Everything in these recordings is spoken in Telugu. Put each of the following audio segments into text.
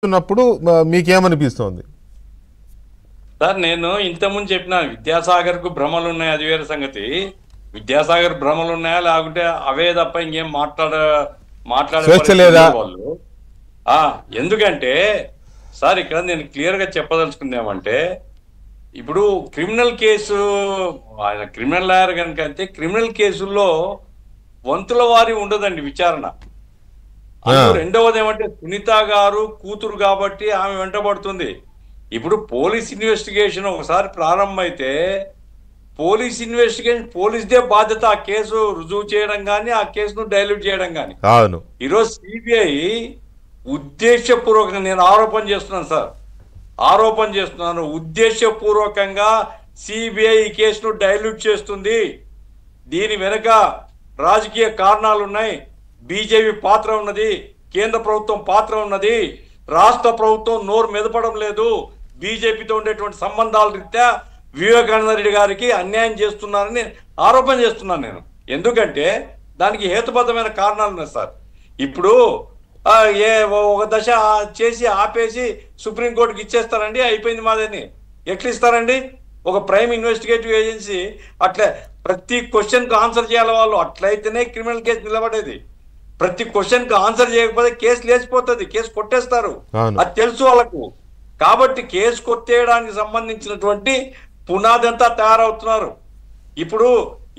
ఉన్నప్పుడు మీకేమనిపిస్తోంది? సార్ నేను ఇంతకుముందు చెప్పిన విద్యాసాగర్ కు భ్రమలు ఉన్నాయి, అది వేరే సంగతి. విద్యాసాగర్ భ్రమలు ఉన్నాయా లేకుంటే అవే తప్ప ఇంకేం మాట్లాడే స్వేచ్ఛ లేదా? వాళ్ళు. ఎందుకంటే సార్ ఇక్కడ నేను క్లియర్ గా చెప్పదలుచుకుందామంటే, ఇప్పుడు క్రిమినల్ కేసు, ఆయన క్రిమినల్ లాయర్ కనుక అయితే క్రిమినల్ కేసుల్లో వంతుల వారి ఉండదండి విచారణ. రెండవది ఏమంటే సునీత గారు కూతురు కాబట్టి ఆమె వెంటబడుతుంది. ఇప్పుడు పోలీస్ ఇన్వెస్టిగేషన్ ఒకసారి ప్రారంభమైతే పోలీస్ ఇన్వెస్టిగేషన్ పోలీస్దే బాధ్యత ఆ కేసు రుజువు చేయడం కానీ ఆ కేసును డైల్యూట్ చేయడం కానీ. అవును, ఈరోజు సిబిఐ ఉద్దేశపూర్వకంగా, నేను ఆరోపణ చేస్తున్నాను సార్, ఉద్దేశపూర్వకంగా సిబిఐ ఈ కేసును డైల్యూట్ చేస్తుంది. దీని వెనుక రాజకీయ కారణాలు ఉన్నాయి, బీజేపీ పాత్ర ఉన్నది, కేంద్ర ప్రభుత్వం పాత్ర ఉన్నది, రాష్ట్ర ప్రభుత్వం నోరు మెదపడం లేదు, బీజేపీతో ఉండేటువంటి సంబంధాల రీత్యా వివేకానంద రెడ్డి గారికి అన్యాయం చేస్తున్నారని ఆరోపణ చేస్తున్నాను నేను. ఎందుకంటే దానికి హేతుబద్ధమైన కారణాలు ఉన్నాయి సార్. ఇప్పుడు ఒక దశ చేసి ఆపేసి సుప్రీంకోర్టుకి ఇచ్చేస్తారండి, అయిపోయింది మాదని. ఎట్లా ఇస్తారండి? ఒక ప్రైమ్ ఇన్వెస్టిగేటివ్ ఏజెన్సీ అట్లా ప్రతి క్వశ్చన్కి ఆన్సర్ చేయాలి వాళ్ళు. అట్లయితేనే క్రిమినల్ కేసు నిలబడేది. ప్రతి క్వశ్చన్కి ఆన్సర్ చేయకపోతే కేసు లేచిపోతుంది, కేసు కొట్టేస్తారు. అది తెలుసు వాళ్ళకు. కాబట్టి కేసు కొట్టేయడానికి సంబంధించినటువంటి పునాది అంతా తయారవుతున్నారు.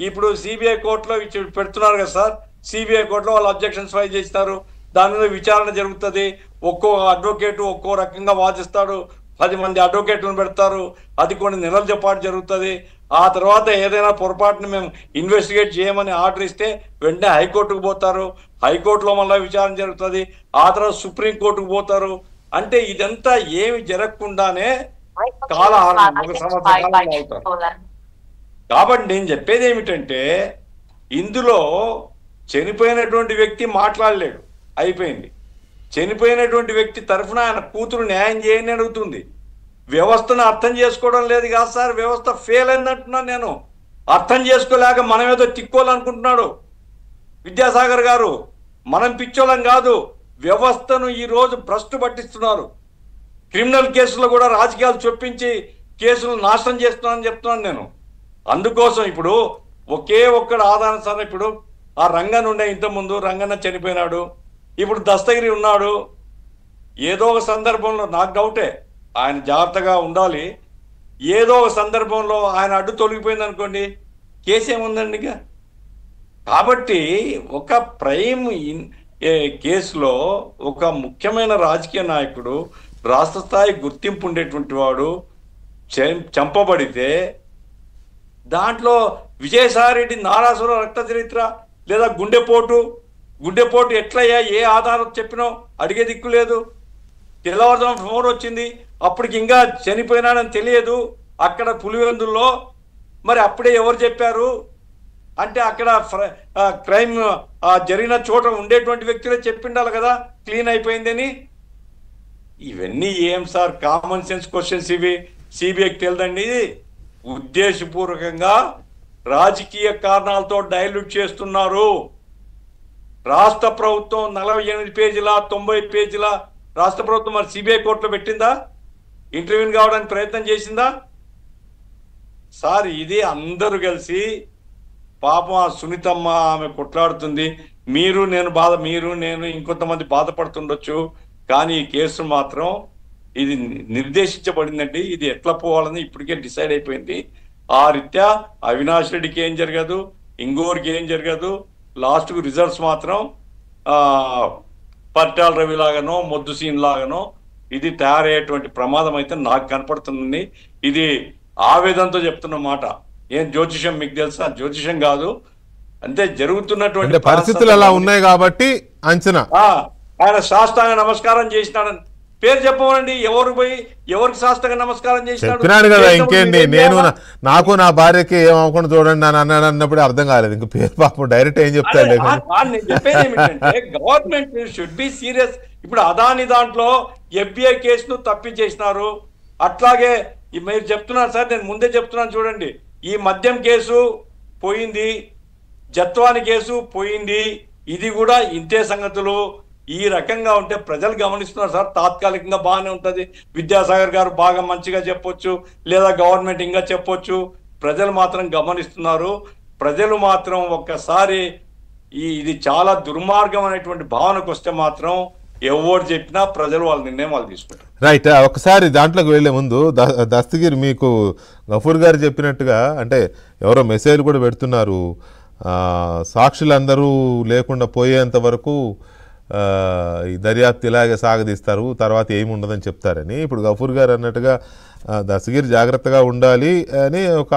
ఇప్పుడు సిబిఐ కోర్టులో పెడుతున్నారు కదా సార్. సిబిఐ కోర్టులో వాళ్ళు అబ్జెక్షన్స్ ఫైల్ చేస్తారు, దాని మీద విచారణ జరుగుతుంది. ఒక్కో అడ్వకేటు ఒక్కో రకంగా వాదిస్తాడు, 10 మంది అడ్వకేట్లను పెడతారు, అది కొన్ని నెలల పాటు జరుగుతుంది. ఆ తర్వాత ఏదైనా పొరపాటును మేము ఇన్వెస్టిగేట్ చేయమని ఆర్డర్ ఇస్తే వెంటనే హైకోర్టుకు పోతారు, హైకోర్టులో మళ్ళీ విచారణ జరుగుతుంది, ఆ తర్వాత సుప్రీంకోర్టుకు పోతారు. అంటే ఇదంతా ఏమి జరగకుండానే కాలహరణం, 1 సంవత్సరం అవుతారు. కాబట్టి నేను చెప్పేది ఏమిటంటే, ఇందులో చనిపోయినటువంటి వ్యక్తి మాట్లాడలేడు, అయిపోయింది. చనిపోయినటువంటి వ్యక్తి తరఫున ఆయన కూతురు న్యాయం చేయని అడుగుతుంది. వ్యవస్థను అర్థం చేసుకోవడం లేదు కాదు సార్, వ్యవస్థ ఫెయిల్ అయిందంటున్నాను నేను. అర్థం చేసుకోలేక మనం ఏదో తిక్కోవాలనుకుంటున్నాడు విద్యాసాగర్ గారు. మనం పిచ్చోళ్ళం కాదు, వ్యవస్థను ఈరోజు భ్రష్టు పట్టిస్తున్నారు. క్రిమినల్ కేసులో కూడా రాజకీయాలు చొప్పించి కేసులు నాశనం చేస్తున్నానని చెప్తున్నాను నేను. అందుకోసం ఇప్పుడు ఒకే ఒక్కడు ఆధారం సార్. ఇప్పుడు ఆ రంగన్ ఉండే, ఇంతకుముందు రంగన్న చనిపోయినాడు, ఇప్పుడు దస్తగిరి ఉన్నాడు. ఏదో ఒక సందర్భంలో నాకు డౌటే, ఆయన జాగ్రత్తగా ఉండాలి. ఏదో ఒక సందర్భంలో ఆయన అడ్డు తొలగిపోయింది అనుకోండి, కేసు ఏముందండి ఇక. కాబట్టి ఒక ప్రైమ్ కేసులో ఒక ముఖ్యమైన రాజకీయ నాయకుడు, రాష్ట్ర స్థాయి గుర్తింపు ఉండేటువంటి వాడు చంపబడితే దాంట్లో విజయసాయిరెడ్డి నారాసుర రక్త చరిత్ర లేదా గుండెపోటు ఎట్లయ్యా, ఏ ఆధారం చెప్పినో అడిగే దిక్కు లేదు. తెల్లవారుజాము ఫోన్ వచ్చింది, అప్పటికి ఇంకా చనిపోయినాడని తెలియదు అక్కడ పులివెందుల్లో. మరి అప్పుడే ఎవరు చెప్పారు అంటే అక్కడ క్రైమ్ జరిగిన చోట ఉండేటువంటి వ్యక్తులే చెప్పిండాలి కదా క్లీన్ అయిపోయిందని. ఇవన్నీ ఏం సార్, కామన్ సెన్స్ క్వశ్చన్స్ ఇవి. సిబిఐకి తెలియదండి. ఇది ఉద్దేశపూర్వకంగా రాజకీయ కారణాలతో డైల్యూట్ చేస్తున్నారు. రాష్ట్ర ప్రభుత్వం 48 పేజీల 90 పేజీల రాష్ట్ర ప్రభుత్వం మరి సిబిఐ కోర్టులో పెట్టిందా? ఇంటర్వ్యూ కావడానికి ప్రయత్నం చేసిందా సార్? ఇది అందరూ కలిసి పాపం ఆ సునీతమ్మ ఆమె కొట్లాడుతుంది. మీరు నేను ఇంకొంతమంది బాధపడుతుండొచ్చు, కానీ ఈ కేసు మాత్రం ఇది నిర్దేశించబడిందండి. ఇది ఎట్లా పోవాలని ఇప్పటికే డిసైడ్ అయిపోయింది. ఆ రీత్యా అవినాష్ రెడ్డికి ఏం జరగదు, ఇంకోరికి ఏం జరగదు. లాస్ట్కు రిజల్ట్స్ మాత్రం పట్టాల రవి లాగానో మొద్దు సీన్ లాగానో ఇది తయారయ్యేటువంటి ప్రమాదం అయితే నాకు కనపడుతుంది. ఇది ఆవేదనతో చెప్తున్న మాట. ఏం జ్యోతిషం మీకు తెలుసా? జ్యోతిషం కాదు, అంటే జరుగుతున్నటువంటి పరిస్థితులు అలా ఉన్నాయి కాబట్టి అంచనా. ఆయన సాష్టాంగ నమస్కారం చేసినాడని పేరు చెప్పమండి. ఎవరు పోయి ఎవరికి సాష్టాంగ నమస్కారం చేసినాడు కదా, ఇంకేంటి. నాకు నా భార్యకి ఏమనుకుని చూడండి అని అన్నాడు అన్నప్పుడు అర్థం కాలేదు. ఇంక పేరు పాపం డైరెక్ట్ ఏం చెప్తాడు. నేను చెప్పేది ఏమిటంటే గవర్నమెంట్ షుడ్ బి సీరియస్. ఇప్పుడు అదాని దాంట్లో ఎఫ్బిఐ కేసును తప్పించేసినారు. అట్లాగే మీరు చెప్తున్నారు సార్, నేను ముందే చెప్తున్నాను చూడండి. ఈ మద్యం కేసు పోయింది, జత్వాని కేసు పోయింది, ఇది కూడా ఇంతే సంగతులు. ఈ రకంగా ఉంటే ప్రజలు గమనిస్తున్నారు సార్. తాత్కాలికంగా బాగానే ఉంటది, విద్యాసాగర్ గారు బాగా మంచిగా చెప్పొచ్చు, లేదా గవర్నమెంట్ ఇంకా చెప్పొచ్చు. ప్రజలు మాత్రం గమనిస్తున్నారు. ప్రజలు మాత్రం ఒక్కసారి ఇది చాలా దుర్మార్గం అనేటువంటి భావనకు వస్తే మాత్రం ఎవరు చెప్పినా ప్రజలు వాళ్ళ నిర్ణయం వాళ్ళు తీసుకుంటారు. రైట్. ఒకసారి దాంట్లోకి వెళ్లే ముందు దస్తగిరి, మీకు గఫూర్ గారు చెప్పినట్టుగా అంటే ఎవరో మెసేజ్ కూడా పెడుతున్నారు, సాక్షులందరూ లేకుండా పోయేంత వరకు ఈ దర్యాప్తు ఇలాగే సాగదీస్తారు, తర్వాత ఏమి ఉండదని చెప్తారని. ఇప్పుడు గఫూర్ గారు అన్నట్టుగా దస్తగిరి జాగ్రత్తగా ఉండాలి అని ఒక